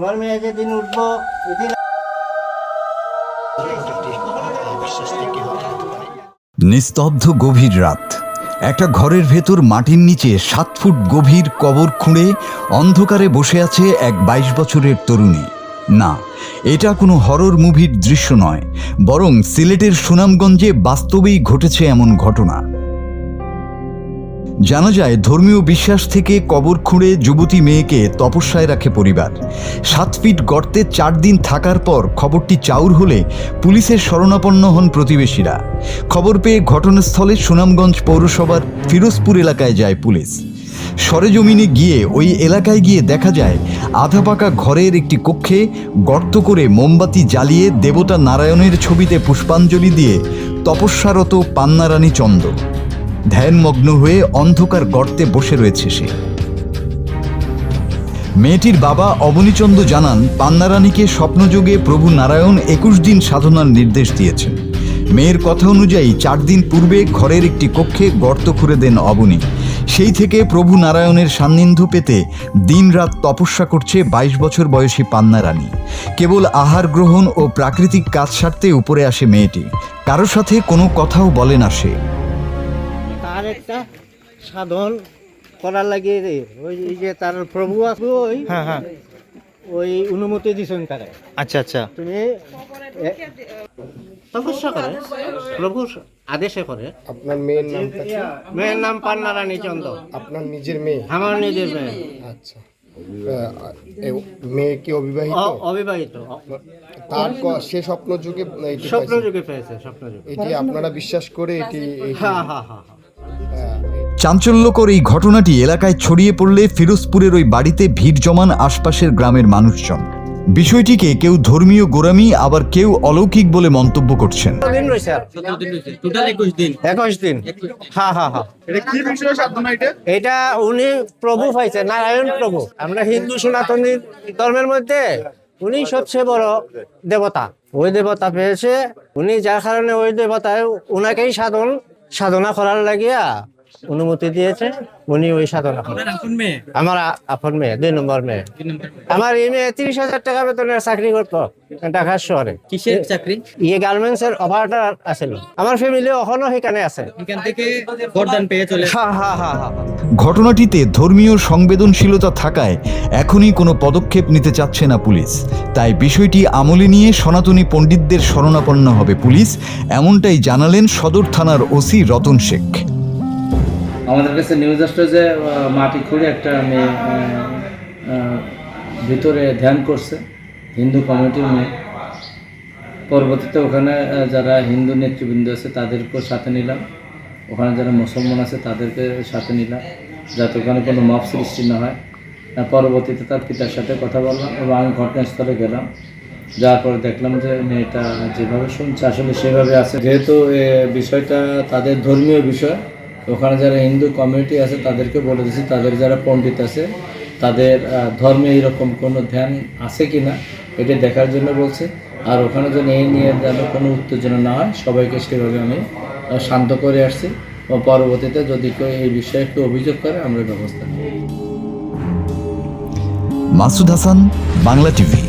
আমার মেয়ে যেদিন উঠবো নিস্তব্ধ গভীর রাত। একটা ঘরের ভেতর মাটির নিচে 7 ফুট গভীর কবর খুঁড়ে অন্ধকারে বসে আছে এক 22 বছরের তরুণী। না, এটা কোনো হরর মুভির দৃশ্য নয়, বরং সিলেটের সুনামগঞ্জে বাস্তবেই ঘটেছে এমন ঘটনা। জানা যায়, ধর্মীয় বিশ্বাস থেকে কবর খুঁড়ে যুবতী মেয়েকে তপস্যায় রাখে পরিবার। 7 ফিট গর্তে 4 দিন থাকার পর খবরটি চাউর হলে পুলিশের শরণাপন্ন হন প্রতিবেশীরা। খবর পেয়ে ঘটনাস্থলে সুনামগঞ্জ পৌরসভার ফিরোজপুর এলাকায় যায় পুলিশ। সরেজমিনে গিয়ে ওই এলাকায় গিয়ে দেখা যায়, আধা পাকা ঘরের একটি কক্ষে গর্ত করে মোমবাতি জ্বালিয়ে দেবতা নারায়ণের ছবিতে পুষ্পাঞ্জলি দিয়ে তপস্যারত পান্নারানী চন্দ ধ্যানমগ্ন হয়ে অন্ধকার গর্তে বসে রয়েছে সে। মেয়েটির বাবা অবনীচন্দ জানান, পান্নারানীকে স্বপ্নযোগে প্রভু নারায়ণ 21 দিন সাধনার নির্দেশ দিয়েছেন। মেয়ের কথা অনুযায়ী 4 দিন পূর্বে ঘরের একটি কক্ষে গর্ত খুঁড়ে দেন অবনী। সেই থেকে প্রভু নারায়ণের সান্নিধ্য পেতে দিনরাত তপস্যা করছে 22 বছর বয়সী পান্নারানী। কেবল আহার গ্রহণ ও প্রাকৃতিক কাজ সারতে উপরে আসে মেয়েটি। কারোর সাথে কোনো কথাও বলে না সে। তার একটা সাধন করার লাগে রে, ওই যে তার প্রভু আছে ওই ওই অনুমতি দিছেন তারে। আচ্ছা আচ্ছা, তুমি তপস্যা করে প্রভুর আদেশে করে। আপনার মেয়ের নামটা কি? মেয়ের নাম পান্নারানী চন্দ। আপনার নিজের মেয়ে? আমার নিজের মেয়ে। আচ্ছা, মেয়ে কি অবিবাহিত? অবিবাহিত। তার সে স্বপ্ন যুগে স্বপ্ন যুগে পেয়েছে, স্বপ্ন যুগে। এটি আপনারা বিশ্বাস করে এটি? হ্যাঁ হ্যাঁ হ্যাঁ। চাঞ্চল্যকর এই ঘটনাটি এলাকায় ছড়িয়ে পড়লে ফিরোজপুরের ওই বাড়িতে ভিড় জমান আশপাশের গ্রামের মানুষজন। বিষয়টিকে কেউ ধর্মীয় গোঁড়ামি, আবার কেউ অলৌকিক বলে মন্তব্য করছেন। 21 দিন। হ্যাঁ হ্যাঁ হ্যাঁ। এটা উনি প্রভু পাইছে, নারায়ণ প্রভু। আমরা হিন্দু সনাতনী ধর্মের মধ্যে উনি সবচেয়ে বড় দেবতা। ওই দেবতা পেয়েছে উনি, যার কারণে ওই দেবতায় উনাকেই সাধনা করার লাগিয়া অনুমতি দিয়েছে। উনি ওই সাধনা করেন। আমার আপন মেয়ে, 2 নম্বর মেয়ে। আমার এই মেয়ে 30,000 টাকা বেতনের চাকরি করতো ঢাকা শহরে। কিসের চাকরি? গার্মেন্টস এর অপারেটর আছিল। আমার ফ্যামিলি এখনো সেখানে আছে। এখান থেকে বরদান পেয়ে চলে। হ্যাঁ হ্যাঁ হ্যাঁ হ্যাঁ। ঘটনাটিতে ধর্মীয় সংবেদনশীলতা থাকায় এখনই কোনো পদক্ষেপ নিতে চাচ্ছে না পুলিশ। তাই বিষয়টি আমলে নিয়ে সনাতনী পণ্ডিতদের শরণাপন্ন হবে পুলিশ, এমনটাই জানালেন সদর থানার ওসি রতন শেখ। আমাদের কাছে নিউজ আসলো যে মাটি খুঁড়ে একটা মেয়ে ভিতরে ধ্যান করছে, হিন্দু কমিউনিটির মেয়ে। পরবর্তীতে ওখানে যারা হিন্দু নেতৃবৃন্দ আছে তাদেরকেও সাথে নিলাম, ওখানে যারা মুসলমান আছে তাদেরকে সাথে নিলাম, যাতে ওখানে কোনো মব সৃষ্টি না হয়। পরবর্তীতে তার পিতার সাথে কথা বললাম এবং আমি ঘটনাস্থলে গেলাম। যাওয়ার পরে দেখলাম যে মেয়েটা যেভাবে শুনছে আসলে সেভাবে আছে। যেহেতু বিষয়টা তাদের ধর্মীয় বিষয়, ওখানে যারা হিন্দু কমিউনিটি আছে তাদেরকে বলে দিয়েছি, তাদের যারা পণ্ডিত আছে তাদের ধর্মে এইরকম কোনো ধ্যান আছে কি না এটা দেখার জন্য বলছে। আর ওখানে যেন এই নিয়ে যেন কোনো উত্তেজনা না হয়, সবাইকে সেভাবে আমি শান্ত করে আসছি। ও পরবর্তীতে যদি কেউ এই বিষয়ে একটু অভিযোগ করে আমরা ব্যবস্থা নেব। মাসুদ হাসান, বাংলা টিভি।